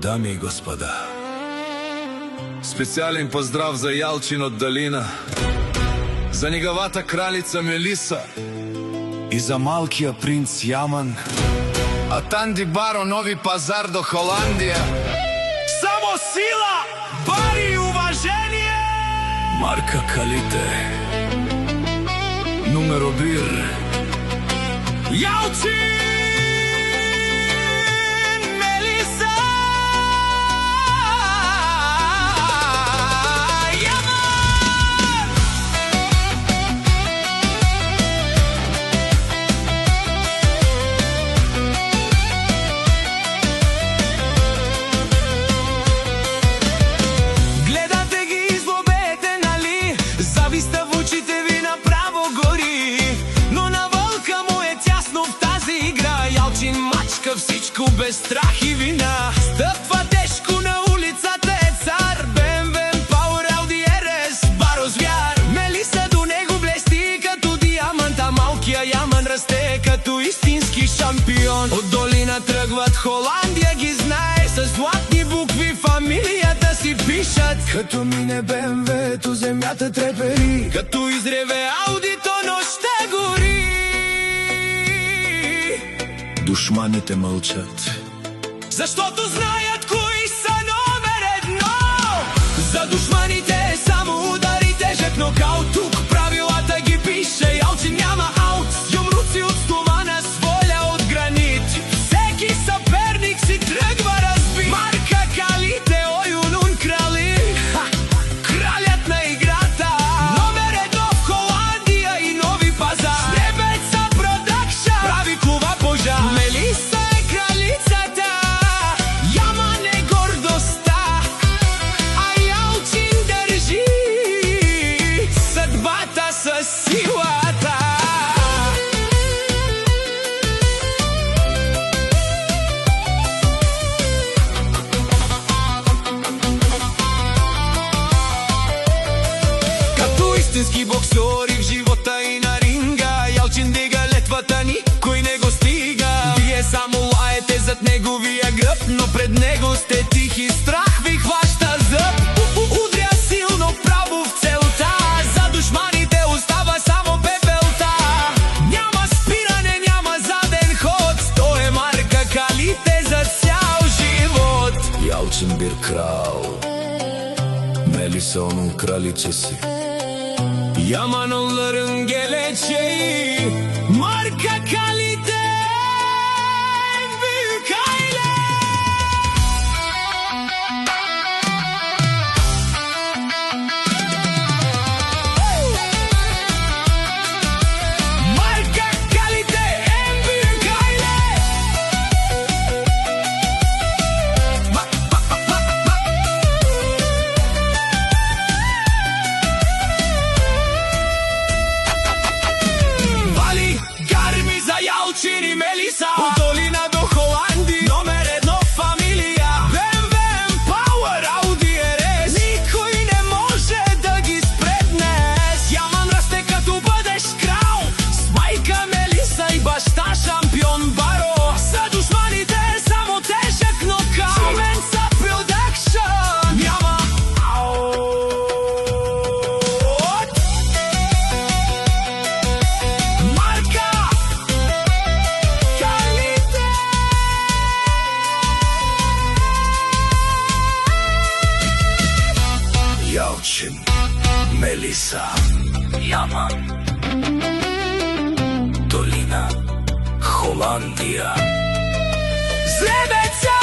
Дами и господа, специјален поздрав за Јалчин од Далина, за неговата кралица Мелиса и за малкиот принц Јаман, а Танди Баро Нови Пазар до Холандија. Само сила, пари и уважение! Марка Калите, numero bir, Јалчин! Всичко без страх и вина, стъпва тежко на улицата е цар. БМВ, Power, Audi RS, Баро звяр. Мелиса до него блести като диамант, а малкия Яман расте като истински шампион. От долина тръгват, Холандия ги знае, с златни букви фамилията си пишат. Като мине БМВ-то земята трепери, като изреве Аудито нощта гори. Душманите мълчат, защото знаят кои са номер едно. За душманите само удари тежък нокаут. Тук правилата ги пише, Јалчин няма аут. Юмруци от стомана с воля от гранит, всеки съперник си тръгва разбит. Марка Калите, Оюнун крали, кралят на играта. Номер едно в Холандия и Нови Пазар. Снебеца продакшън прави кува пожар. Мелиса е кралицата, Яман е гордостта, а Јалчин държи съдбата със силата. Като истински боксори в живота и на ринга, Јалчин дига летвата, никой не го стига. Вие само лаете зад неговия гръб, но пред него сте тихи, страх ви хваща зъб. Удря силно право в целта, за душманите остава само пепелта. Няма спиране, няма заден ход, той е Марка Калите за цял живот. Јалчин бир крал, Мелиса onun kraliçesi. Yaman onların geleceği, Marka Kалите en büyük aile. Marka Kалите en büyük aile. Вали гарми за Јалчин и Мелиса, от долина до Холандия, номер едно фамилия. БМВ, Power, Audi RS, никой не може да ги спре днес. Яман расте като бъдеш крал, с майка Мелиса и баща шампион Баро. За душманите само тежък нокаут. Менца продакшън няма аут. Марка Калите. Јалчин, Мелиса, Јаман, Долина, Холандија. Злебеца